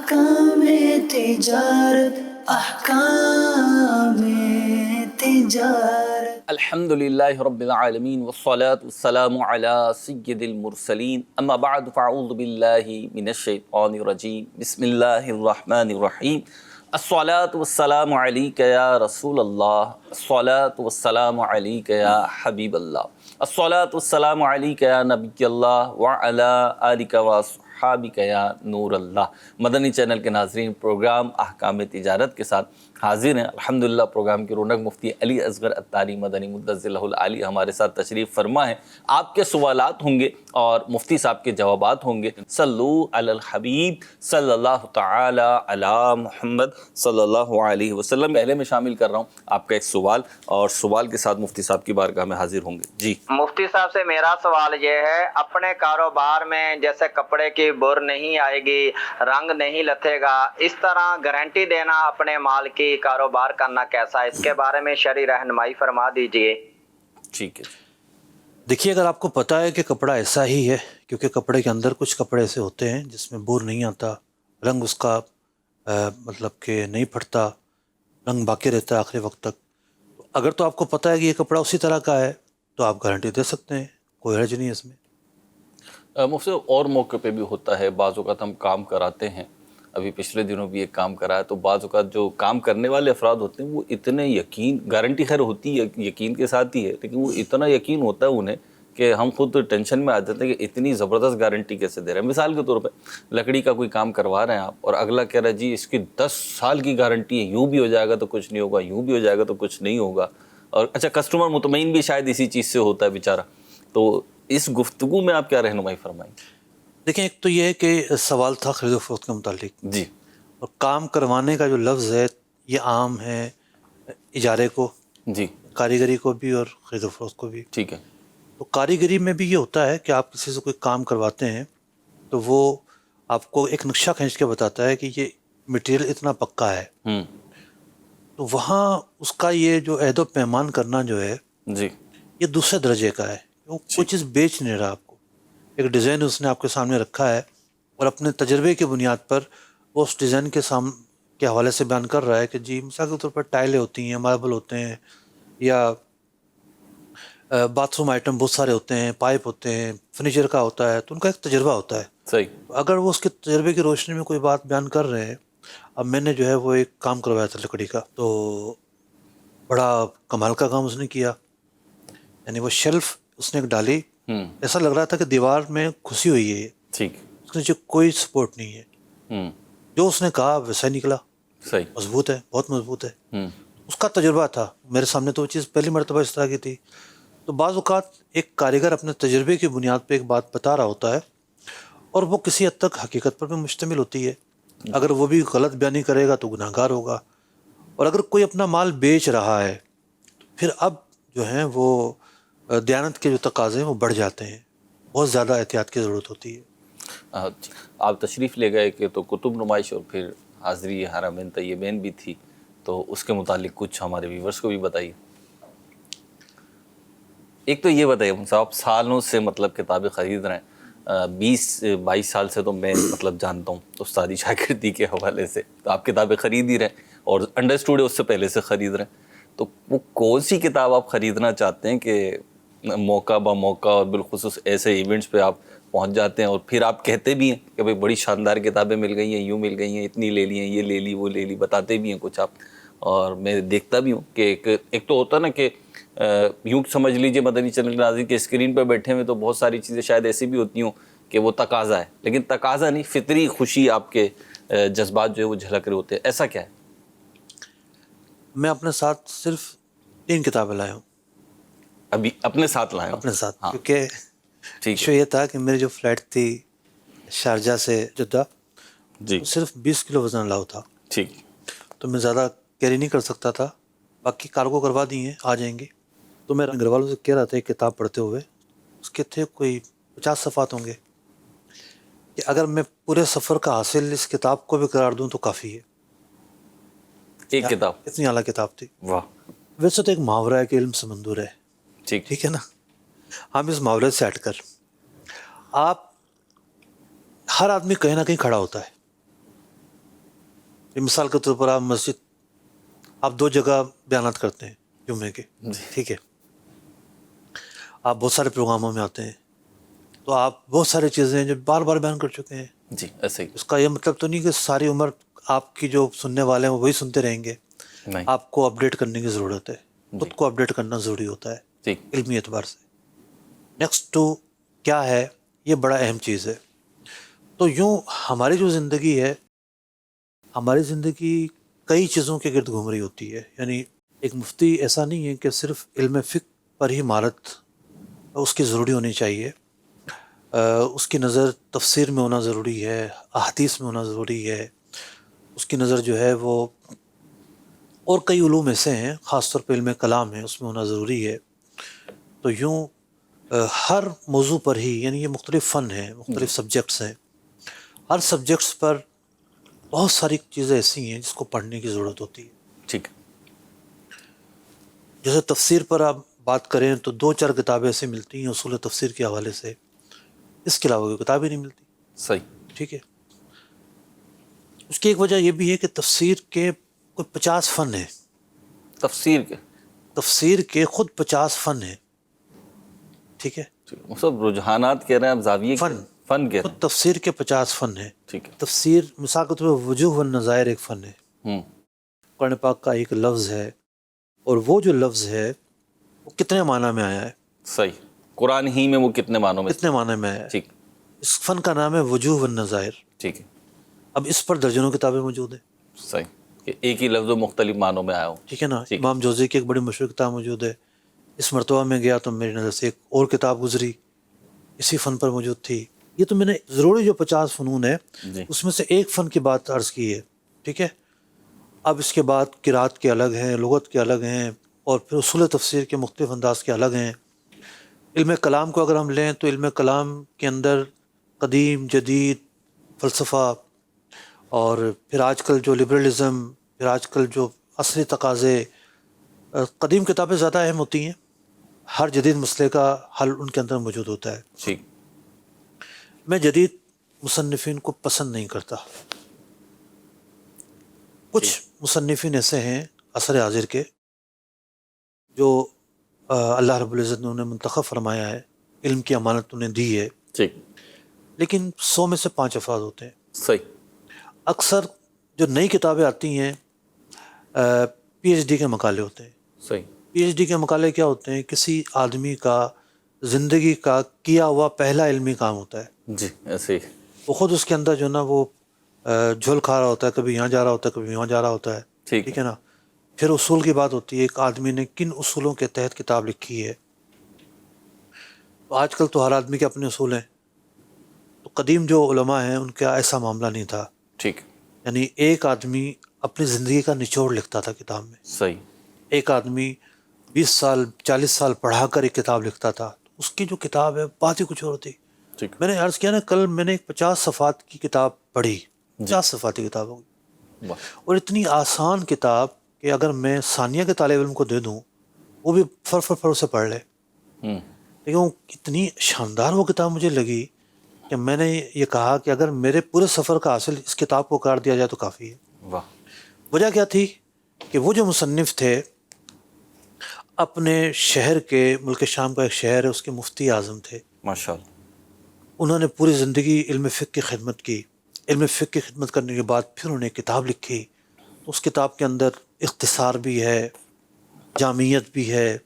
احکام تجارت احکام تجارت الحمدللہ رب العالمین والصلاة والسلام علی سید المرسلین اما بعد فاعوذ باللہ من الشیطان الرجیم بسم اللہ الرحمن الرحیم الصلاة والسلام علیک یا رسول اللہ الصلاة والسلام علیک یا حبیب اللہ الصلاة والسلام علیک یا نبی اللہ وعلی آلک واصحابک یا نور اللہ۔ مدنی چینل کے ناظرین، پروگرام احکام تجارت کے ساتھ حاضر ہیں۔ الحمدللہ پروگرام کی رونق مفتی علی اصغر عطاری مدنی مدظ اللہ العالی ہمارے ساتھ تشریف فرما ہے۔ آپ کے سوالات ہوں گے اور مفتی صاحب کے جوابات ہوں گے۔ صلو علی الحبیب صلی اللہ تعالی علی محمد صلی اللہ علیہ وسلم۔ پہلے میں شامل کر رہا ہوں آپ کا ایک سوال، اور سوال کے ساتھ مفتی صاحب کی بارگاہ میں حاضر ہوں گے۔ جی مفتی صاحب سے میرا سوال یہ ہے، اپنے کاروبار میں جیسے کپڑے کی بر نہیں آئے گی، رنگ نہیں لتھے گا، اس طرح گارنٹی دینا اپنے مال کی کاروبار کرنا کیسا ہے؟ اس کے بارے میں شرعی رہنمائی فرما دیجئے۔ ٹھیک ہے۔ دیکھیے، اگر آپ کو پتہ ہے کہ کپڑا ایسا ہی ہے، کیونکہ کپڑے کے اندر کچھ کپڑے ایسے ہوتے ہیں جس میں بور نہیں آتا، رنگ اس کا مطلب کہ نہیں پھٹتا، رنگ باقی رہتا ہے آخری وقت تک، اگر تو آپ کو پتہ ہے کہ یہ کپڑا اسی طرح کا ہے تو آپ گارنٹی دے سکتے ہیں، کوئی حرج نہیں ہے اس میں۔ مفتی اور موقع پہ بھی ہوتا ہے، بعض اوقات ہم کام کراتے ہیں، ابھی پچھلے دنوں بھی ایک کام کرایا، تو بعض اوقات جو کام کرنے والے افراد ہوتے ہیں وہ اتنے یقین، گارنٹی خیر ہوتی ہے یقین کے ساتھ ہی ہے، لیکن وہ اتنا یقین ہوتا ہے انہیں کہ ہم خود ٹینشن میں آ جاتے ہیں کہ اتنی زبردست گارنٹی کیسے دے رہے ہیں۔ مثال کے طور پہ لکڑی کا کوئی کام کروا رہے ہیں آپ، اور اگلا کہہ رہا ہے جی اس کی 10 سال کی گارنٹی ہے، یوں بھی ہو جائے گا تو کچھ نہیں ہوگا، یوں بھی ہو جائے گا تو کچھ نہیں ہوگا، اور اچھا کسٹمر مطمئن بھی شاید اسی چیز سے ہوتا ہے بیچارہ۔ تو اس گفتگو میں آپ کیا رہنمائی فرمائیں؟ دیکھیں، ایک تو یہ ہے کہ سوال تھا خرید و فروخت کے متعلق، جی، اور کام کروانے کا جو لفظ ہے یہ عام ہے اجارے کو، جی، کاریگری کو بھی اور خرید و فروخت کو بھی۔ ٹھیک ہے۔ تو کاریگری میں بھی یہ ہوتا ہے کہ آپ کسی سے کوئی کام کرواتے ہیں تو وہ آپ کو ایک نقشہ کھینچ کے بتاتا ہے کہ یہ مٹیریل اتنا پکا ہے، تو وہاں اس کا یہ جو عہد و پیمان کرنا جو ہے جی، یہ دوسرے درجے کا ہے۔ وہ کوئی چیز بیچ نہیں رہا آپ کو، ایک ڈیزائن اس نے آپ کے سامنے رکھا ہے اور اپنے تجربے کی بنیاد پر وہ اس ڈیزائن کے حوالے سے بیان کر رہا ہے کہ جی مثال کے طور پر ٹائلیں ہوتی ہیں، ماربل ہوتے ہیں، یا باتھ روم آئٹم بہت سارے ہوتے ہیں، پائپ ہوتے ہیں، فرنیچر کا ہوتا ہے، تو ان کا ایک تجربہ ہوتا ہے۔ صحیح۔ اگر وہ اس کے تجربے کی روشنی میں کوئی بات بیان کر رہے ہیں، اب میں نے جو ہے وہ ایک کام کروایا تھا لکڑی کا، تو بڑا کمال کا کام اس نے کیا، یعنی وہ شیلف اس نے ایک ڈالی، ایسا لگ رہا تھا کہ دیوار میں گھسی ہوئی ہے، ٹھیک۔ اس کے نیچے کوئی سپورٹ نہیں ہے، جو اس نے کہا ویسا ہی نکلا، صحیح۔ مضبوط ہے، بہت مضبوط ہے۔ اس کا تجربہ تھا میرے سامنے، تو وہ چیز پہلی مرتبہ اس طرح کی تھی۔ تو بعض اوقات ایک کاریگر اپنے تجربے کی بنیاد پہ ایک بات بتا رہا ہوتا ہے، اور وہ کسی حد تک حقیقت پر بھی مشتمل ہوتی ہے، اگر وہ بھی غلط بیانی کرے گا تو گناہ گار ہوگا، اور اگر کوئی اپنا مال بیچ رہا ہے تو پھر اب جو ہیں وہ دیانت کے جو تقاضے ہیں وہ بڑھ جاتے ہیں، بہت زیادہ احتیاط کی ضرورت ہوتی ہے۔ آپ تشریف لے گئے کہ تو کتب نمائش اور پھر حاضری حرمین طیبین بھی تھی، تو اس کے متعلق کچھ ہمارے ویورز کو بھی بتائیے۔ ایک تو یہ بتائیے صاحب، سالوں سے مطلب کتابیں خرید رہے ہیں، 20-22 سال سے تو میں مطلب جانتا ہوں استادی شاگردی کے حوالے سے، تو آپ کتابیں خرید ہی رہے ہیں اور انڈرسٹوڈ ہے اس سے پہلے سے خرید رہے ہیں، تو وہ کون سی کتاب آپ خریدنا چاہتے ہیں کہ موقع با موقع اور بالخصوص ایسے ایونٹس پہ آپ پہنچ جاتے ہیں اور پھر آپ کہتے بھی ہیں کہ بھائی بڑی شاندار کتابیں مل گئی ہیں، یوں مل گئی ہیں، اتنی لے لی ہیں، یہ لے لی وہ لے لی، بتاتے بھی ہیں کچھ آپ، اور میں دیکھتا بھی ہوں کہ ایک تو ہوتا ہے نا کہ یوں سمجھ لیجئے مدنی چینل کے ناظرین کے اسکرین پہ بیٹھے ہوئے تو بہت ساری چیزیں شاید ایسی بھی ہوتی ہوں کہ وہ تقاضا ہے، لیکن تقاضا نہیں، فطری خوشی آپ کے جذبات جو ہے وہ جھلک رہے ہوتے ہیں، ایسا کیا ہے؟ میں اپنے ساتھ صرف 3 کتابیں لایا ہوں، ابھی اپنے ساتھ لائے ہوں؟ اپنے ساتھ، ہاں، کیونکہ ٹھیک ایشو ہے۔ یہ تھا کہ میری جو فلائٹ تھی شارجہ سے جدہ، جی، وہ صرف 20 کلو وزن الاؤ تھا، ٹھیک۔ تو میں زیادہ کیری نہیں کر سکتا تھا، باقی کارگو کروا دی ہیں، آ جائیں گے۔ تو میں گھر والوں سے کہہ رہا تھا ایک کتاب پڑھتے ہوئے، اس کے تھے کوئی 50 صفحات ہوں گے، کہ اگر میں پورے سفر کا حاصل اس کتاب کو بھی قرار دوں تو کافی ہے۔ ایک کتاب؟ اتنی اعلیٰ کتاب تھی۔ واہ، ویسے تو ایک محاورہ ہے کہ علم سمندر ہے، ٹھیک ہے نا، ہم اس محاورے سے ہٹ کر، آپ ہر آدمی کہیں نہ کہیں کھڑا ہوتا ہے، مثال کے طور پر آپ مسجد، آپ 2 جگہ بیانات کرتے ہیں جمعے کے، ٹھیک ہے، آپ بہت سارے پروگراموں میں آتے ہیں، تو آپ بہت ساری چیزیں جو بار بار بیان کر چکے ہیں. جی ایسے ہی. اس کا یہ مطلب تو نہیں کہ ساری عمر آپ کی جو سننے والے ہیں وہ وہی سنتے رہیں گے. نہیں. آپ کو اپڈیٹ کرنے کی ضرورت ہے، خود کو اپڈیٹ کرنا ضروری ہوتا ہے جی. علمی اعتبار سے. نیکسٹ ٹو کیا ہے، یہ بڑا اہم چیز ہے. تو یوں ہماری جو زندگی ہے، ہماری زندگی کئی چیزوں کے گرد گھوم رہی ہوتی ہے. یعنی ایک مفتی ایسا نہیں ہے کہ صرف علم فقہ پر ہی مہارت اس کی ضروری ہونی چاہیے. اس کی نظر تفسیر میں ہونا ضروری ہے، احادیث میں ہونا ضروری ہے. اس کی نظر جو ہے وہ اور کئی علوم ایسے ہیں، خاص طور پہ علم کلام ہے، اس میں ہونا ضروری ہے. تو یوں ہر موضوع پر ہی، یعنی یہ مختلف فن ہیں، مختلف سبجیکٹس ہیں، ہر سبجیکٹس پر بہت ساری چیزیں ایسی ہیں جس کو پڑھنے کی ضرورت ہوتی ہے. ٹھیک. جیسے تفسیر پر آپ بات کریں تو 2-4 کتابیں ایسی ملتی ہیں اصول تفسیر کے حوالے سے، اس کے علاوہ کوئی کتاب ہی نہیں ملتی. صحیح. ٹھیک ہے. اس کی ایک وجہ یہ بھی ہے کہ تفسیر کے کوئی 50 فن ہیں. تفسیر کے خود 50 فن ہیں. ٹھیک ہے. مطلب رجحانات کہہ رہے ہیں آپ، زاویے فن کہہ رہے خود تفسیر کے 50 فن ہیں. ٹھیک ہے. تفسیر مثال کے طور پر وجوہ والنظائر ایک فن ہے. قرآن پاک کا ایک لفظ ہے، اور وہ جو لفظ ہے وہ کتنے معنی میں آیا ہے. صحیح. قرآن ہی میں وہ کتنے معنوں میں آیا ہے. ٹھیک. اس فن کا نام ہے وجوہ والنظائر. ٹھیک ہے. اب اس پر درجنوں کتابیں موجود ہیں. صحیح. کہ ایک ہی لفظ مختلف معنوں میں آیا ہو. ٹھیک ہے نا. امام جوزی کی ایک بڑی مشہور کتاب موجود ہے. اس مرتبہ میں گیا تو میری نظر سے ایک اور کتاب گزری، اسی فن پر موجود تھی. یہ تو میں نے ضروری جو 50 فنون ہے اس میں سے ایک فن کی بات عرض کی ہے. ٹھیک ہے. اب اس کے بعد قرات کے الگ ہیں، لغت کے الگ ہیں، اور پھر اصول تفسیر کے مختلف انداز کے الگ ہیں. علم کلام کو اگر ہم لیں تو علم کلام کے اندر قدیم جدید فلسفہ، اور پھر آج کل جو لبرلزم، پھر آج کل جو عصری تقاضے. قدیم کتابیں زیادہ اہم ہوتی ہیں، ہر جدید مسئلے کا حل ان کے اندر موجود ہوتا ہے. ٹھیک. میں جدید مصنفین کو پسند نہیں کرتا. کچھ مصنفین ایسے ہیں عصر حاضر کے جو اللہ رب العزت نے انہیں منتخب فرمایا ہے، علم کی امانت انہیں دی ہے. ٹھیک. لیکن 100 میں سے 5 افراد ہوتے ہیں. صحیح. اکثر جو نئی کتابیں آتی ہیں پی ایچ ڈی کے مقالے ہوتے ہیں. صحیح. پی ایچ ڈی کے مقالے کیا ہوتے ہیں؟ کسی آدمی کا زندگی کا کیا ہوا پہلا علمی کام ہوتا ہے. جی ایسے ہی. وہ خود اس کے اندر جو نا وہ جھول کھا رہا ہوتا ہے، کبھی یہاں جا رہا ہوتا ہے، کبھی وہاں جا رہا ہوتا ہے. ٹھیک ہے نا. پھر اصول کی بات ہوتی ہے، ایک آدمی نے کن اصولوں کے تحت کتاب لکھی ہے. تو آج کل تو ہر آدمی کے اپنے اصول ہیں. تو قدیم جو علماء ہیں ان کا ایسا معاملہ نہیں تھا. ٹھیک. یعنی ایک آدمی اپنی زندگی کا نچوڑ لکھتا تھا کتاب میں. صحیح. ایک آدمی 20 سال 40 سال پڑھا کر ایک کتاب لکھتا تھا. اس کی جو کتاب ہے بات ہی کچھ اور ہوتی. میں نے عرض کیا نا، کل میں نے ایک 50 صفحات کی کتاب پڑھی. 50 صفحات کی کتاب ہوگی، اور اتنی آسان کتاب کہ اگر میں ثانیہ کے طالب علم کو دے دوں وہ بھی فر اسے پڑھ لے. لیکن وہ اتنی شاندار وہ کتاب مجھے لگی کہ میں نے یہ کہا کہ اگر میرے پورے سفر کا حاصل اس کتاب کو قرار دیا جائے تو کافی ہے. وجہ کیا تھی کہ وہ جو مصنف تھے اپنے شہر کے، ملک شام کا ایک شہر ہے، اس کے مفتی اعظم تھے. ماشاءاللہ. انہوں نے پوری زندگی علم فقہ کی خدمت کی. علم فقہ کی خدمت کرنے کے بعد پھر انہوں نے کتاب لکھی. اس کتاب کے اندر اختصار بھی ہے، جامعیت بھی ہے،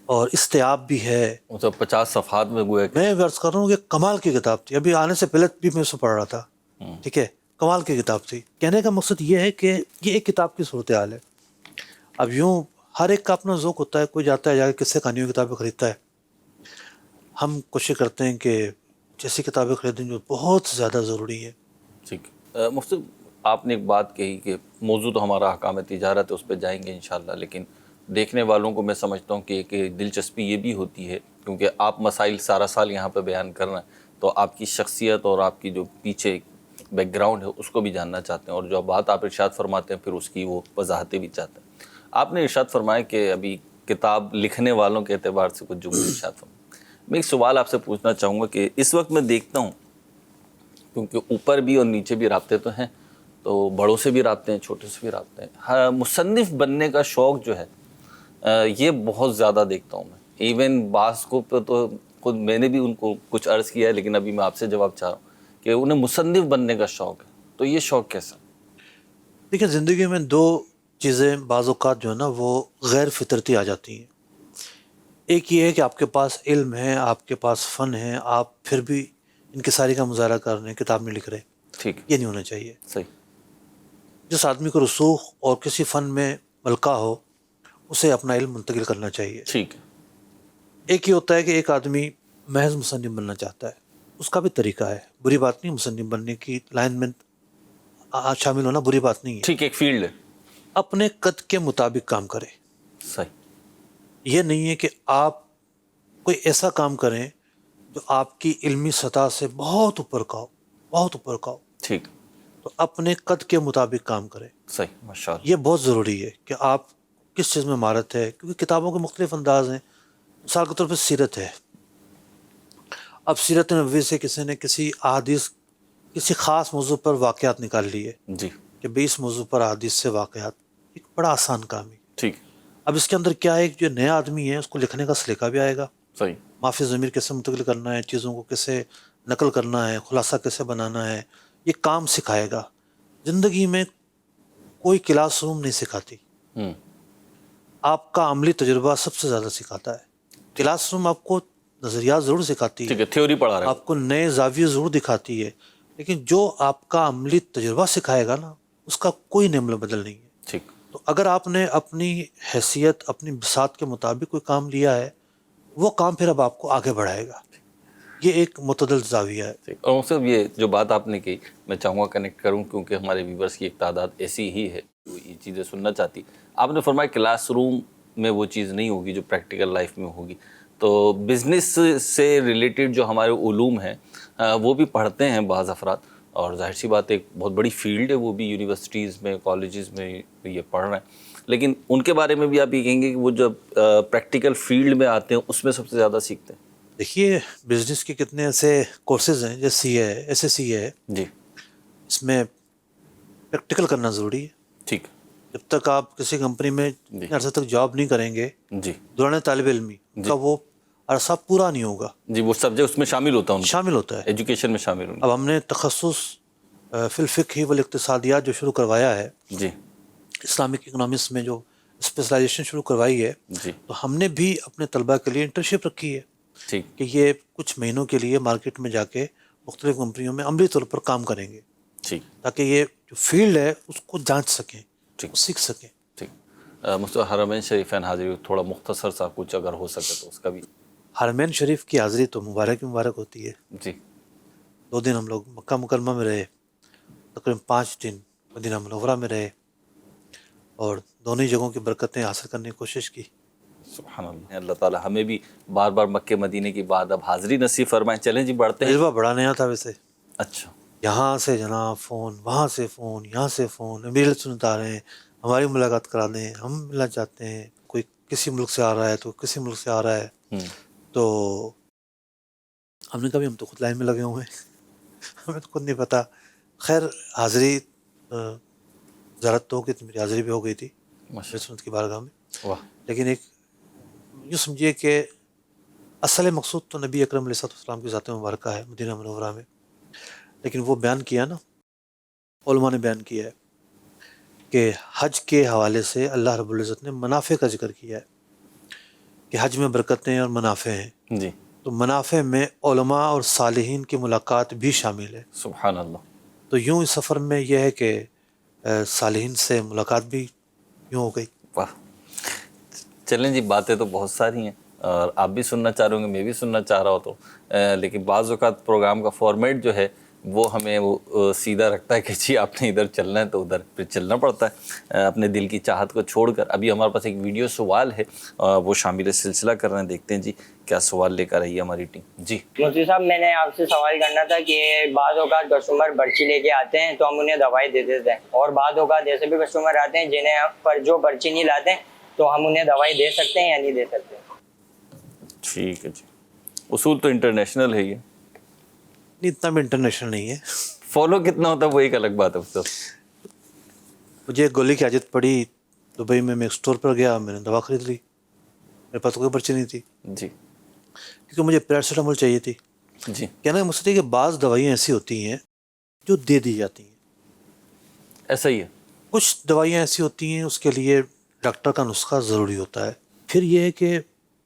اور استیاب بھی ہے. 50 صفحات میں گویا میں عرض کر رہا ہوں کہ کمال کی کتاب تھی. ابھی آنے سے پہلے بھی میں اسے پڑھ رہا تھا. ٹھیک ہے. کمال کی کتاب تھی. کہنے کا مقصد یہ ہے کہ یہ ایک کتاب کی صورتحال ہے. اب یوں ہر ایک کا اپنا ذوق ہوتا ہے. کوئی جاتا ہے جا کے قصے کہانیوں کی کتابیں خریدتا ہے. ہم کوشش کرتے ہیں کہ جیسی کتابیں خریدیں جو بہت زیادہ ضروری ہے. ٹھیک. مفتی آپ نے ایک بات کہی کہ موضوع تو ہمارا احکام تجارت ہے، اس پہ جائیں گے انشاءاللہ، لیکن دیکھنے والوں کو میں سمجھتا ہوں کہ ایک دلچسپی یہ بھی ہوتی ہے کیونکہ آپ مسائل سارا سال یہاں پہ بیان کر رہے ہیں تو آپ کی شخصیت اور آپ کی جو پیچھے بیک گراؤنڈ ہے اس کو بھی جاننا چاہتے ہیں، اور جو بات آپ ارشاد فرماتے ہیں پھر اس کی وہ وضاحتیں بھی چاہتے ہیں. آپ نے ارشاد فرمایا کہ ابھی کتاب لکھنے والوں کے اعتبار سے کچھ جملے ارشاد فرمائے. میں ایک سوال آپ سے پوچھنا چاہوں گا کہ اس وقت میں دیکھتا ہوں کیونکہ اوپر بھی اور نیچے بھی رابطے تو ہیں، تو بڑوں سے بھی رابطے ہیں، چھوٹے سے بھی رابطے ہیں. ہاں، مصنف بننے کا شوق جو ہے یہ بہت زیادہ دیکھتا ہوں میں. ایون بعض کو تو خود میں نے بھی ان کو کچھ عرض کیا ہے، لیکن ابھی میں آپ سے جواب چاہ رہا ہوں کہ انہیں مصنف بننے کا شوق ہے. تو یہ شوق کیسا؟ دیکھیں، زندگی میں دو چیزیں بعض اوقات جو ہے نا وہ غیر فطرتی آ جاتی ہیں. ایک یہ ہے کہ آپ کے پاس علم ہے، آپ کے پاس فن ہے، آپ پھر بھی انکساری کا مظاہرہ کر رہے ہیں، کتاب نہیں لکھ رہے. ٹھیک. یہ نہیں ہونا چاہیے. صحیح. جس آدمی کو رسوخ اور کسی فن میں ملکہ ہو اسے اپنا علم منتقل کرنا چاہیے. ٹھیک. ایک یہ ہوتا ہے کہ ایک آدمی محض مصنف بننا چاہتا ہے، اس کا بھی طریقہ ہے، بری بات نہیں. مصنف بننے کی لائن میں شامل ہونا بری بات نہیں ہے. ٹھیک، ایک فیلڈ ہے. اپنے قد کے مطابق کام کرے. صحیح. یہ نہیں ہے کہ آپ کوئی ایسا کام کریں جو آپ کی علمی سطح سے بہت اوپر کا ہو، بہت اوپر کا ہو. ٹھیک. تو اپنے قد کے مطابق کام کریں. صحیح. ماشاء اللہ. یہ بہت ضروری ہے کہ آپ کس چیز میں مہارت ہے، کیونکہ کتابوں کے مختلف انداز ہیں. مثال کے طور پہ سیرت ہے. اب سیرت نبوی سے کسی نے کسی احادیث کسی خاص موضوع پر واقعات نکال لیے جی. کہ 20 موضوع پر احادیث سے واقعات، ایک بڑا آسان کام ہے. ٹھیک. اب اس کے اندر کیا ہے کہ جو نیا آدمی ہے اس کو لکھنے کا سلیقہ بھی آئے گا، صحیح. معافی ضمیر کیسے منتقل کرنا ہے، چیزوں کو کیسے نقل کرنا ہے، خلاصہ کیسے بنانا ہے، یہ کام سکھائے گا. زندگی میں کوئی کلاس روم نہیں سکھاتی، آپ کا عملی تجربہ سب سے زیادہ سکھاتا ہے. کلاس روم آپ کو نظریات ضرور سکھاتی ٹھیک ہے، ہے، تھیوری پڑھا رہا ہے. آپ کو نئے زاویے ضرور دکھاتی ہے، لیکن جو آپ کا عملی تجربہ سکھائے گا نا اس کا کوئی نعمل بدل نہیں ہے. ٹھیک. تو اگر آپ نے اپنی حیثیت اپنی بساط کے مطابق کوئی کام لیا ہے، وہ کام پھر اب آپ کو آگے بڑھائے گا. یہ ایک متعدل زاویہ ہے. ٹھیک. اور صرف یہ جو بات آپ نے کہی میں چاہوں گا کنیکٹ کروں، کیونکہ ہمارے ویورس کی ایک تعداد ایسی ہی ہے جو یہ چیزیں سننا چاہتی. آپ نے فرمایا کلاس روم میں وہ چیز نہیں ہوگی جو پریکٹیکل لائف میں ہوگی. تو بزنس سے ریلیٹڈ جو ہمارے علوم ہیں وہ بھی پڑھتے ہیں بعض افراد، اور ظاہر سی بات ایک بہت بڑی فیلڈ ہے، وہ بھی یونیورسٹیز میں کالجز میں یہ پڑھ رہے ہیں. لیکن ان کے بارے میں بھی آپ یہ کہیں گے کہ وہ جب پریکٹیکل فیلڈ میں آتے ہیں اس میں سب سے زیادہ سیکھتے ہیں. دیکھیے، بزنس کے کتنے ایسے کورسز ہیں جیسے سی اے ہے، ایس ایس سی ہے، جی. اس میں پریکٹیکل کرنا ضروری ہے. ٹھیک. جب تک آپ کسی کمپنی میں جی. عرصے تک جاب نہیں کریں گے، جی. دوران طالب علمی کا وہ عرصہ پورا نہیں ہوگا. جی، وہ سبجیکٹ اس میں شامل ہوتا ہے، شامل ہوتا ہے. ایجوکیشن میں شامل ہونا. اب ہم نے تخصص فی الفقہ والاقتصادیات جو شروع کروایا ہے، جی. اسلامک اکنامکس میں جو اسپیشلائزیشن شروع کروائی ہے، جی. تو ہم نے بھی اپنے طلباء کے لیے انٹرنشپ رکھی ہے ٹھیک. کہ یہ کچھ مہینوں کے لیے مارکیٹ میں جا کے مختلف کمپنیوں میں عملی طور پر کام کریں گے، ٹھیک. تاکہ یہ جو فیلڈ ہے اس کو جانچ سکیں، ٹھیک. سیکھ سکیں. ٹھیک. مصطفیٰ حرمین شریفین حاضری تھوڑا مختصر سا کچھ اگر ہو سکے تو اس کا بھی. حرمین شریف کی حاضری تو مبارک ہوتی ہے. جی. 2 دن ہم لوگ مکہ مکرمہ میں رہے، تقریباً 5 دن مدینہ منورہ میں رہے، اور دونوں ہی جگہوں کی برکتیں حاصل کرنے کی کوشش کی. سبحان اللہ. اللہ تعالیٰ ہمیں بھی بار بار مکہ مدینے کی بعد اب حاضری نصیب فرمائیں. چلیں جی، بڑھتے ہیں. تجربہ بڑا نیا تھا ویسے. اچھا. یہاں سے جناب فون، وہاں سے فون، یہاں سے فون، میل سنتا رہے ہیں، ہماری ملاقات کرا دیں، ہم ملنا چاہتے ہیں. کوئی کسی ملک سے آ رہا ہے تو کسی ملک سے آ رہا ہے. تو ہم نے کبھی ہم تو خود لائن میں لگے ہوئے ہیں ہمیں تو خود نہیں پتا. خیر، حاضری زیارت تو ہو گئی تھی، میری حاضری بھی ہو گئی تھی سنت کی بارگاہ میں. واہ. لیکن ایک یوں سمجھیے کہ اصل مقصود تو نبی اکرم علیہ السلام کی ذات مبارکہ ہے مدینہ منورہ میں. لیکن وہ بیان کیا نا، علماء نے بیان کیا ہے کہ حج کے حوالے سے اللہ رب العزت نے منافع کا ذکر کیا ہے کہ حج میں برکتیں اور منافع ہیں. جی. تو منافع میں علماء اور صالحین کی ملاقات بھی شامل ہے. سبحان اللہ. تو یوں اس سفر میں یہ ہے کہ صالحین سے ملاقات بھی یوں ہو گئی. واہ. چلیں جی، باتیں تو بہت ساری ہیں اور آپ بھی سننا چاہ رہے ہوں گے، میں بھی سننا چاہ رہا ہوں تو لیکن بعض اوقات پروگرام کا فارمیٹ جو ہے وہ ہمیں وہ سیدھا رکھتا ہے کہ جی آپ نے ادھر چلنا ہے تو ادھر پھر چلنا پڑتا ہے اپنے دل کی چاہت کو چھوڑ کر. ابھی ہمارے پاس ایک ویڈیو سوال ہے، وہ شامل سلسلہ کر رہے ہیں. دیکھتے ہیں جی کیا سوال لے کر آئی ہے ہماری ٹیم. جی مفتی صاحب، میں نے آپ سے سوال کرنا تھا کہ بعض اوقات کسٹمر پرچی لے کے آتے ہیں تو ہم انہیں دوائی دے دیتے ہیں، اور بعض اوقات ایسے بھی کسٹمر آتے ہیں جنہیں جو پرچی نہیں لاتے تو ہم انہیں دوائی دے سکتے ہیں یا نہیں دے سکتے؟ ٹھیک ہے جی. اصول تو انٹرنیشنل ہے، یہ اتنا بھی انٹرنیشنل نہیں ہے. فالو کتنا ہوتا ہے وہ ایک الگ بات ہے. مجھے ایک گولی کی عادت پڑی دبئی میں، ایک اسٹور پر گیا، میں نے دوا خرید لی، میرے پاس کوئی پرچی نہیں تھی جی کیونکہ مجھے پیراسیٹامول چاہیے تھی. جی کہنا کا مقصد ہے کہ بعض دوائیاں ایسی ہوتی ہیں جو دے دی جاتی ہیں، ایسا ہی ہے. کچھ دوائیاں ایسی ہوتی ہیں اس کے لیے ڈاکٹر کا نسخہ ضروری ہوتا ہے. پھر یہ ہے کہ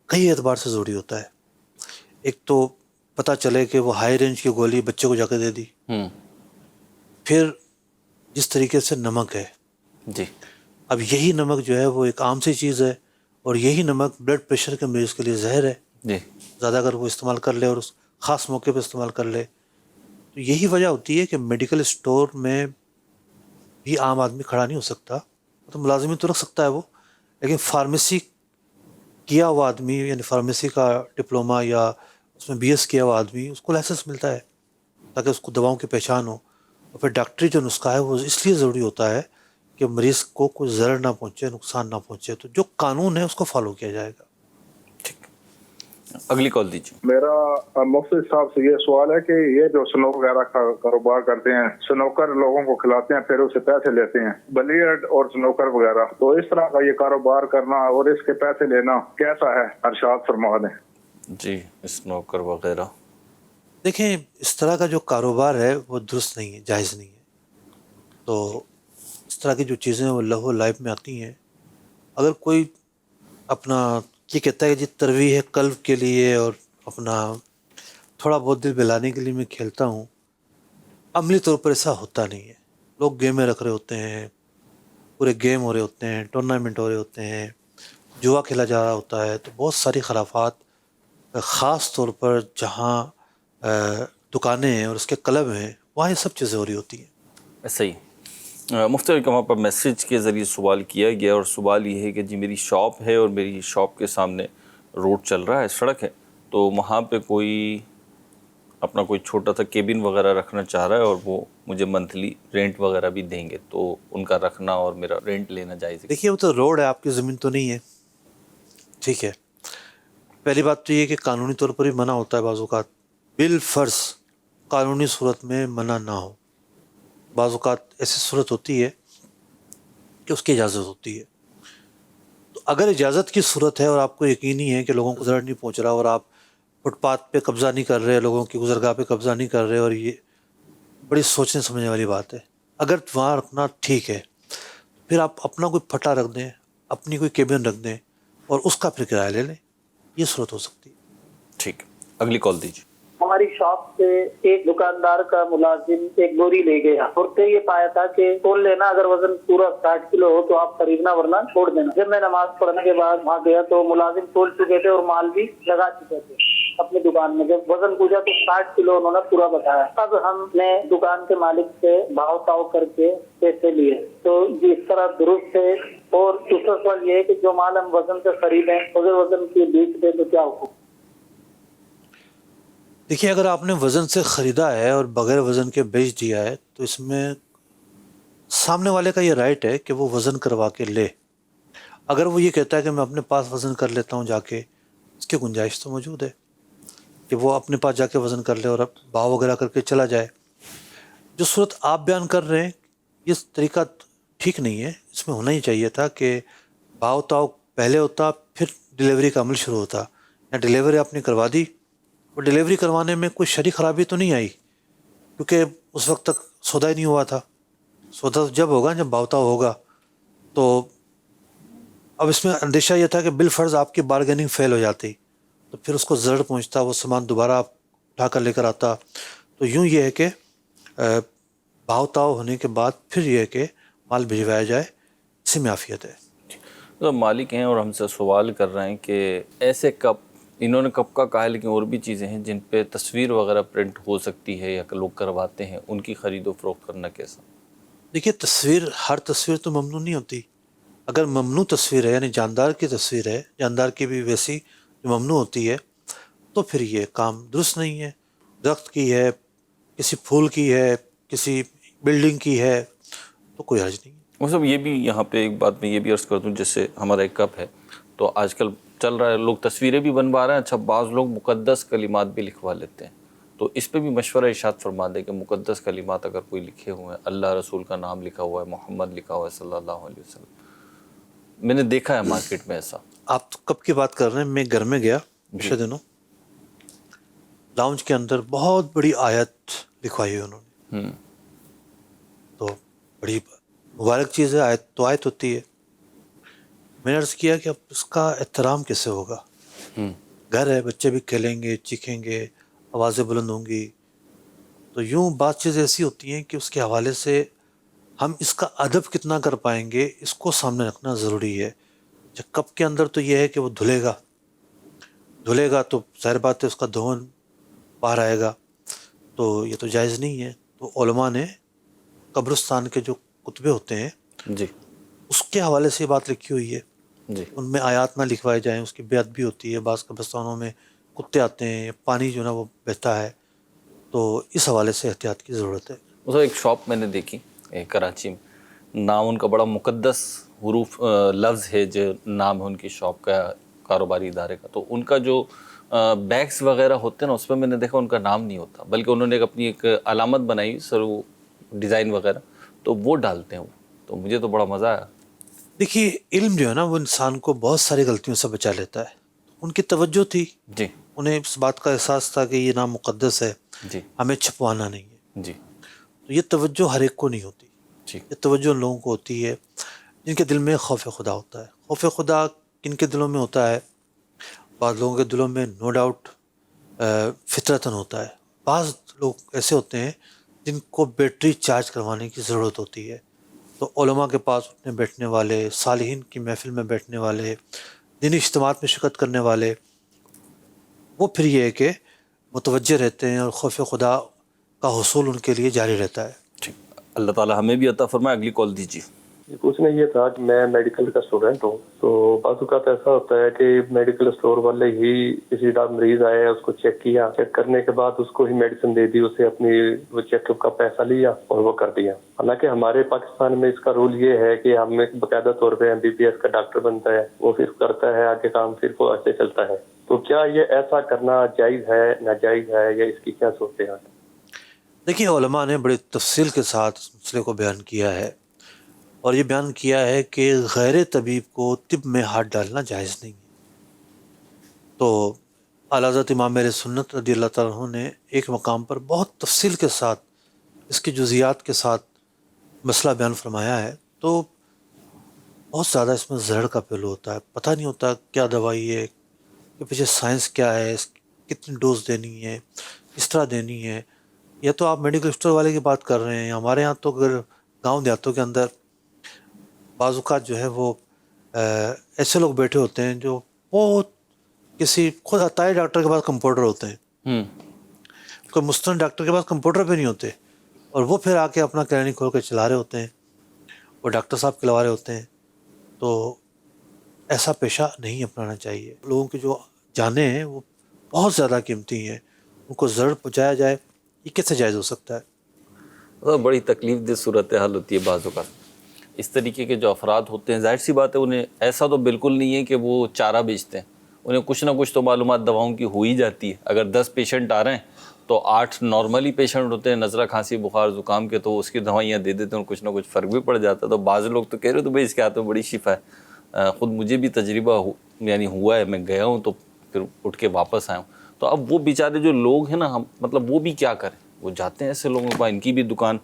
کئی اعتبار سے ضروری ہوتا ہے. ایک تو پتہ چلے کہ وہ ہائی رینج کی گولی بچے کو جا کے دے دی. پھر جس طریقے سے نمک ہے، جی اب یہی نمک جو ہے وہ ایک عام سی چیز ہے، اور یہی نمک بلڈ پریشر کے مریض کے لیے زہر ہے. جی زیادہ اگر وہ استعمال کر لے اور اس خاص موقع پہ استعمال کر لے، تو یہی وجہ ہوتی ہے کہ میڈیکل اسٹور میں بھی عام آدمی کھڑا نہیں ہو سکتا. تو ملازمی تو رکھ سکتا ہے وہ، لیکن فارمیسی کیا ہوا آدمی، یعنی فارمیسی کا ڈپلوما یا اس میں بی ایس کیا ہوا آدمی، اس کو لائسنس ملتا ہے تاکہ اس کو دواؤں کی پہچان ہو. اور پھر ڈاکٹری جو نسخہ ہے وہ اس لیے ضروری ہوتا ہے کہ مریض کو کوئی ضرر نہ پہنچے، نقصان نہ پہنچے. تو جو قانون ہے اس کو فالو کیا جائے گا. اگلی کال دیجیے. میرا مفتی صاحب سے یہ سوال ہے کہ یہ جو سنوکر وغیرہ کا کاروبار کرتے ہیں، سنوکر لوگوں کو کھلاتے ہیں پھر اسے پیسے لیتے ہیں، بلیئرڈ اور سنوکر وغیرہ، تو اس طرح کا یہ کاروبار کرنا اور اس کے پیسے لینا کیسا ہے؟ ارشاد فرما دیں. جی اسنوکر وغیرہ، دیکھیں اس طرح کا جو کاروبار ہے وہ درست نہیں ہے، جائز نہیں ہے. تو اس طرح کی جو چیزیں وہ لہو لائف میں آتی ہیں، اگر کوئی اپنا یہ کہتا ہے کہ جی ترویح قلب کے لیے اور اپنا تھوڑا بہت دل بہلانے کے لیے میں کھیلتا ہوں، عملی طور پر ایسا ہوتا نہیں ہے. لوگ گیمیں رکھ رہے ہوتے ہیں، پورے گیم ہو رہے ہوتے ہیں، ٹورنامنٹ ہو رہے ہوتے ہیں، جوا کھیلا جا رہا ہوتا ہے. تو بہت ساری خرافات، خاص طور پر جہاں دکانیں ہیں اور اس کے کلب ہیں، وہاں یہ سب چیزیں ہو رہی ہوتی ہیں. ایسا ہی. مفتی وہاں پر میسیج کے ذریعے سوال کیا گیا، اور سوال یہ ہے کہ جی میری شاپ ہے اور میری شاپ کے سامنے روڈ چل رہا ہے، سڑک ہے، تو وہاں پہ کوئی اپنا کوئی چھوٹا سا کیبن وغیرہ رکھنا چاہ رہا ہے اور وہ مجھے منتھلی رینٹ وغیرہ بھی دیں گے، تو ان کا رکھنا اور میرا رینٹ لینا جائز ہے؟ دیکھیے وہ تو روڈ ہے، آپ کی زمین تو نہیں ہے. ٹھیک ہے، پہلی بات تو یہ کہ قانونی طور پر ہی منع ہوتا ہے بعض اوقات، بالفرض قانونی صورت میں منع نہ ہو. بعض اوقات ایسی صورت ہوتی ہے کہ اس کی اجازت ہوتی ہے. تو اگر اجازت کی صورت ہے اور آپ کو یقینی ہے کہ لوگوں کو ضرر نہیں پہنچ رہا، اور آپ فٹ پاتھ پہ قبضہ نہیں کر رہے، لوگوں کی گزرگاہ پہ قبضہ نہیں کر رہے، اور یہ بڑی سوچنے سمجھنے والی بات ہے. اگر وہاں رکھنا ٹھیک ہے، پھر آپ اپنا کوئی پھٹا رکھ دیں، اپنی کوئی کیبن رکھ دیں اور اس کا پھر کرایہ لے لیں. یہ صورت ہو سکتی ہے. ٹھیک، اگلی کال دیجیے. ہماری شاپ سے ایک دکاندار کا ملازم ایک بوری لے گیا، اور یہ پایا تھا کہ تول لینا، اگر وزن پورا 60 کلو ہو تو آپ خریدنا ورنہ چھوڑ دینا. جب میں نماز پڑھنے کے بعد وہاں گیا تو ملازم تول چکے تھے اور مال بھی لگا چکے تھے اپنی دکان میں. جب وزن پوچھا تو 60 کلو انہوں نے پورا بتایا. اب ہم نے دکان کے مالک سے بھاؤ تاؤ کر کے پیسے لیے. تو اس طرح درست ہے. اور دوسرا سوال یہ ہے کہ جو مال ہم وزن سے خریدیں اگر وزن کی بیچ دیں تو کیا حکم؟ دیکھیے اگر آپ نے وزن سے خریدا ہے اور بغیر وزن کے بیچ دیا ہے تو اس میں سامنے والے کا یہ رائٹ ہے کہ وہ وزن کروا کے لے. اگر وہ یہ کہتا ہے کہ میں اپنے پاس وزن کر لیتا ہوں جا کے، اس کی گنجائش تو موجود ہے کہ وہ اپنے پاس جا کے وزن کر لے اور بھاؤ وغیرہ کر کے چلا جائے. جو صورت آپ بیان کر رہے ہیں یہ طریقہ ٹھیک نہیں ہے. اس میں ہونا ہی چاہیے تھا کہ بھاؤ تاؤ پہلے ہوتا، پھر ڈیلیوری کا عمل شروع ہوتا. یا ڈیلیوری آپ نے کروا دی، اور ڈیلیوری کروانے میں کوئی شرعی خرابی تو نہیں آئی کیونکہ اس وقت تک سودا ہی نہیں ہوا تھا. سودا جب ہوگا جب بھاؤ تاؤ ہوگا. تو اب اس میں اندیشہ یہ تھا کہ بالفرض آپ کی بارگیننگ فیل ہو جاتی تو پھر اس کو ضرر پہنچتا، وہ سامان دوبارہ آپ اٹھا کر لے کر آتا. تو یوں یہ ہے کہ بھاؤ تاؤ ہونے کے بعد پھر یہ ہے کہ مال بھجوایا جائے، اسی میں عافیت ہے. تو مالک ہیں اور ہم سے سوال کر رہے ہیں کہ ایسے کپ، انہوں نے کپ کا کہا ہے لیکن اور بھی چیزیں ہیں جن پہ تصویر وغیرہ پرنٹ ہو سکتی ہے یا کہ لوگ کرواتے ہیں، ان کی خرید و فروخت کرنا کیسا؟ دیکھیے ہر تصویر تو ممنوع نہیں ہوتی. اگر ممنوع تصویر ہے، یعنی جاندار کی تصویر ہے، جاندار کی بھی ویسی جو ممنوع ہوتی ہے، تو پھر یہ کام درست نہیں ہے. درخت کی ہے، کسی پھول کی ہے، کسی بلڈنگ کی ہے، تو کوئی حرج نہیں ہے. مطلب یہ بھی یہاں پہ ایک بات میں یہ بھی عرض کر دوں، جیسے ہمارا ایک کپ ہے تو آج کل چل رہا ہے، لوگ تصویریں بھی بنوا رہے ہیں. اچھا بعض لوگ مقدس کلمات بھی لکھوا لیتے ہیں، تو اس پہ بھی مشورہ ارشاد فرما دیں کہ مقدس کلمات اگر کوئی لکھے ہوئے ہیں، اللہ رسول کا نام لکھا ہوا ہے، محمد لکھا ہوا ہے صلی اللہ علیہ وسلم، میں نے دیکھا ہے مارکیٹ میں ایسا۔ آپ کب کی بات کر رہے ہیں؟ میں گھر میں گیا پچھلے دنوں، لاؤنج کے اندر بہت بڑی آیت لکھوائی ہے انہوں نے، تو بڑی مبارک چیز ہے، آیت تو آیت ہوتی ہے۔ میں نے عرض کیا کہ اب اس کا احترام کیسے ہوگا؟ گھر ہے، بچے بھی کھیلیں گے، چیخیں گے، آوازیں بلند ہوں گی، تو یوں بات چیزیں ایسی ہوتی ہیں کہ اس کے حوالے سے ہم اس کا ادب کتنا کر پائیں گے اس کو سامنے رکھنا ضروری ہے۔ کپ کے اندر تو یہ ہے کہ وہ دھلے گا تو ظاہر بات ہے اس کا دھون باہر آئے گا، تو یہ تو جائز نہیں ہے۔ تو علماء نے قبرستان کے جو کتبے ہوتے ہیں جی اس کے حوالے سے یہ بات لکھی ہوئی ہے، جی ان میں آیات نہ لکھوائے جائیں، اس کی بے ادبی ہوتی ہے، بعض قبرستانوں میں کتے آتے ہیں، پانی جو نا وہ بہتا ہے، تو اس حوالے سے احتیاط کی ضرورت ہے۔ اس ایک شاپ میں نے دیکھی کراچی میں، نام ان کا بڑا مقدس حروف لفظ ہے جو نام ہے ان کی شاپ کا، کاروباری ادارے کا، تو ان کا جو بیگس وغیرہ ہوتے ہیں نا اس پہ میں نے دیکھا ان کا نام نہیں ہوتا، بلکہ انہوں نے اپنی ایک علامت بنائی سر، وہ ڈیزائن وغیرہ تو وہ ڈالتے ہیں وہ، تو مجھے تو بڑا مزہ آیا۔ دیکھیے علم جو ہے نا وہ انسان کو بہت ساری غلطیوں سے بچا لیتا ہے۔ ان کی توجہ تھی، جی انہیں اس بات کا احساس تھا کہ یہ نام مقدس ہے، جی ہمیں چھپوانا نہیں ہے، جی تو یہ توجہ ہر ایک کو نہیں ہوتی، جی یہ توجہ ان لوگوں کو ہوتی ہے جن کے دل میں خوف خدا ہوتا ہے۔ خوف خدا کن کے دلوں میں ہوتا ہے؟ بعض لوگوں کے دلوں میں نو ڈاؤٹ فطرتاً ہوتا ہے، بعض لوگ ایسے ہوتے ہیں جن کو بیٹری چارج کروانے کی ضرورت ہوتی ہے، تو علماء کے پاس اٹھنے بیٹھنے والے، صالحین کی محفل میں بیٹھنے والے، دینی اجتماعات میں شرکت کرنے والے، وہ پھر یہ ہے کہ متوجہ رہتے ہیں اور خوف خدا کا حصول ان کے لیے جاری رہتا ہے۔ ٹھیک، اللہ تعالیٰ ہمیں بھی عطا فرمائے۔ اگلی کال دیجیے۔ پوچھنا یہ تھا کہ میں میڈیکل کا اسٹوڈنٹ ہوں، تو بعض اوقات ایسا ہوتا ہے کہ میڈیکل اسٹور والے ہی کسی مریض آئے، اس کو چیک کیا، چیک کرنے کے بعد اس کو ہی میڈیسن دے دی، اسے اپنی وہ چیک اپ کا پیسہ لیا اور وہ کر دیا۔ حالانکہ ہمارے پاکستان میں اس کا رول یہ ہے کہ ہم ایک باقاعدہ طور پہ MBBS کا ڈاکٹر بنتا ہے، وہ پھر کرتا ہے آگے کام، پھر وہ ایسے چلتا ہے۔ تو کیا یہ ایسا کرنا جائز ہے، ناجائز ہے، یا اس کی کیا صورتحال ہے؟ دیکھیے علماء نے بڑی تفصیل کے ساتھ اس مسئلے کو بیان کیا ہے، اور یہ بیان کیا ہے کہ غیر طبیب کو طب میں ہاتھ ڈالنا جائز نہیں ہے۔ تو اعلیٰ حضرت امام اہل سنت رضی اللہ تعالیٰ عنہ نے ایک مقام پر بہت تفصیل کے ساتھ اس کی جزیات کے ساتھ مسئلہ بیان فرمایا ہے، تو بہت زیادہ اس میں زہر کا پہلو ہوتا ہے، پتہ نہیں ہوتا کیا دوائی ہے، کہ پیچھے سائنس کیا ہے، اس کی کتنی ڈوز دینی ہے، کس طرح دینی ہے۔ یا تو آپ میڈیکل اسٹور والے کی بات کر رہے ہیں، ہمارے ہاں تو اگر گاؤں دیہاتوں کے اندر بعض اوقات جو ہے وہ ایسے لوگ بیٹھے ہوتے ہیں جو بہت کسی خود عطائی ڈاکٹر کے پاس کمپاؤنڈر ہوتے ہیں، کوئی مستند ڈاکٹر کے پاس کمپاؤنڈر پہ نہیں ہوتے، اور وہ پھر آ کے اپنا کلینک کھول کے چلا رہے ہوتے ہیں، وہ ڈاکٹر صاحب کھلوا رہے ہوتے ہیں۔ تو ایسا پیشہ نہیں اپنانا چاہیے۔ لوگوں کی جو جانیں ہیں وہ بہت زیادہ قیمتی ہیں، ان کو ضرر پہنچایا جائے، یہ کیسے جائز ہو سکتا ہے؟ بڑی تکلیف دہ صورتحال ہوتی ہے بعض اوقات۔ اس طریقے کے جو افراد ہوتے ہیں، ظاہر سی بات ہے انہیں ایسا تو بالکل نہیں ہے کہ وہ چارہ بیچتے ہیں، انہیں کچھ نہ کچھ تو معلومات دواؤں کی ہو ہی جاتی ہے۔ اگر 10 پیشنٹ آ رہے ہیں تو 8 نارملی پیشنٹ ہوتے ہیں، نزلہ کھانسی بخار زکام کے، تو اس کی دوائیاں دے دیتے ہیں اور کچھ نہ کچھ فرق بھی پڑ جاتا ہے۔ تو بعض لوگ تو کہہ رہے تو بھائی اس کے ہاتھ میں بڑی شفا ہے، خود مجھے بھی تجربہ یعنی ہوا ہے، میں گیا ہوں تو پھر اٹھ کے واپس آیا ہوں۔ تو اب وہ بیچارے جو لوگ ہیں نا، ہم مطلب وہ بھی کیا کریں، وہ جاتے ہیں ایسے لوگوں کے پاس، ان کی بھی دکان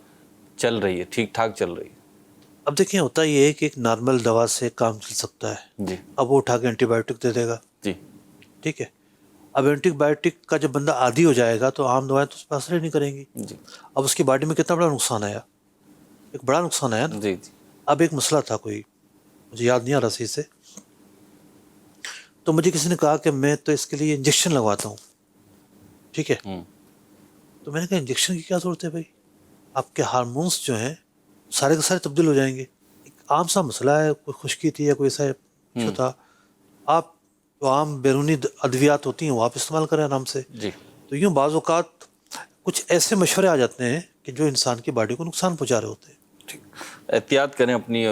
چل رہی ہے، ٹھیک ٹھاک چل رہی ہے۔ اب دیکھیں ہوتا یہ ہے کہ ایک نارمل دوا سے کام چل سکتا ہے، جی اب وہ اٹھا کے اینٹی بایوٹک دے دے گا، جی ٹھیک ہے۔ اب اینٹی بایوٹک کا جب بندہ عادی ہو جائے گا تو عام دوائیں تو اس پہ اثر ہی نہیں کریں گی۔ جی اب اس کی باڈی میں کتنا بڑا نقصان آیا، ایک بڑا نقصان آیا نا۔ جی جی اب ایک مسئلہ تھا، کوئی مجھے یاد نہیں آ رہا صحیح سے، تو مجھے کسی نے کہا کہ میں تو اس کے لیے انجیکشن لگواتا ہوں، ٹھیک ہے۔ تو میں نے کہا انجیکشن کی کیا ضرورت ہے بھائی، آپ کے ہارمونس جو ہیں سارے کے سارے تبدیل ہو جائیں گے۔ ایک عام سا مسئلہ ہے، کوئی خشکی تھی یا کوئی ایسا ایشو تھا، آپ جو عام بیرونی ادویات ہوتی ہیں وہ آپ استعمال کریں آرام سے۔ جی تو یوں بعض اوقات کچھ ایسے مشورے آ جاتے ہیں کہ جو انسان کی باڈی کو نقصان پہنچا رہے ہوتے ہیں۔ ٹھیک، احتیاط کریں اپنی،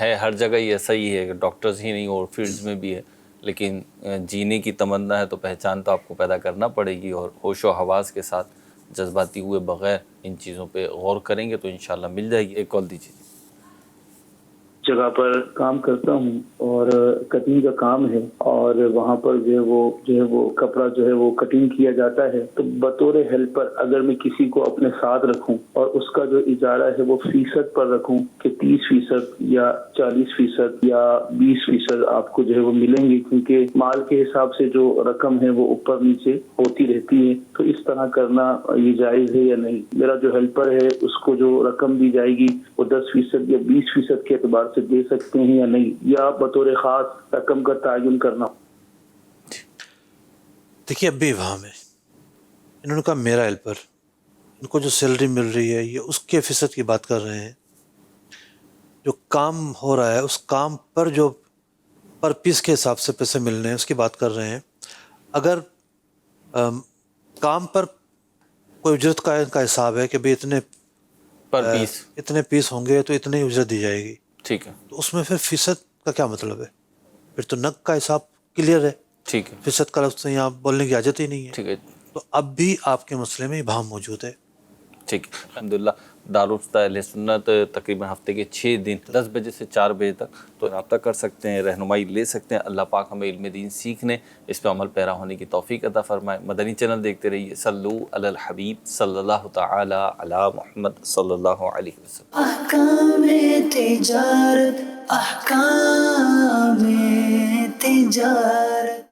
ہے ہر جگہ ہی ایسا ہی ہے، ڈاکٹرز ہی نہیں اور فیلڈز میں بھی ہے، لیکن جینے کی تمنا ہے تو پہچان تو آپ کو پیدا کرنا پڑے گی، اور ہوش و حواس کے ساتھ جذباتی ہوئے بغیر ان چیزوں پہ غور کریں گے تو انشاءاللہ مل جائے گی. ایک کال دیجیے. جگہ پر کام کرتا ہوں اور کٹنگ کا کام ہے اور وہاں پر جو ہے وہ کپڑا جو ہے وہ کٹنگ کیا جاتا ہے. تو بطور ہیلپر اگر میں کسی کو اپنے ساتھ رکھوں اور اس کا جو اجارہ ہے وہ فیصد پر رکھوں کہ 30% یا 40% یا 20% آپ کو جو ہے وہ ملیں گے، کیونکہ مال کے حساب سے جو رقم ہے وہ اوپر نیچے ہوتی رہتی ہے. تو اس طرح کرنا یہ جائز ہے یا نہیں؟ میرا جو ہیلپر ہے اس کو جو رقم دی جائے گی وہ 10% یا 20% کے اعتبار سے دے سکتے ہیں یا نہیں، یا بطور خاص رقم کا تعین کرنا؟ دیکھیے اب بھی وہاں میں انہوں نے کہا میرا ہیلپر، ان کو جو سیلری مل رہی ہے یہ اس کے فیصد کی بات کر رہے ہیں. جو کام ہو رہا ہے اس کام پر جو پر پیس کے حساب سے پیسے ملنے ہیں اس کی بات کر رہے ہیں. اگر کام پر کوئی اجرت کا حساب ہے کہ بھئی اتنے پیس ہوں گے تو اتنی اجرت دی جائے گی، ٹھیک ہے، تو اس میں پھر فیصد کا کیا مطلب ہے؟ پھر تو نگ کا حساب کلیئر ہے، ٹھیک ہے، فیصد کا لفظ یہاں بولنے کی حاجت ہی نہیں ہے. ٹھیک ہے، تو اب بھی آپ کے مسئلے میں ابہام موجود ہے. ٹھیک ہے. الحمدللہ دارالفتہ اہل سنت تقریباً ہفتے کے 6 دن 10 بجے سے 4 بجے تک تو رابطہ کر سکتے ہیں، رہنمائی لے سکتے ہیں. اللہ پاک ہمیں علم دین سیکھنے، اس پہ عمل پیرا ہونے کی توفیق عطا فرمائے. مدنی چینل دیکھتے رہیے. صلو علی الحبیب صلی اللہ تعالی علی محمد صلی اللہ علیہ وسلم. احکام تجارت، احکام تجارت.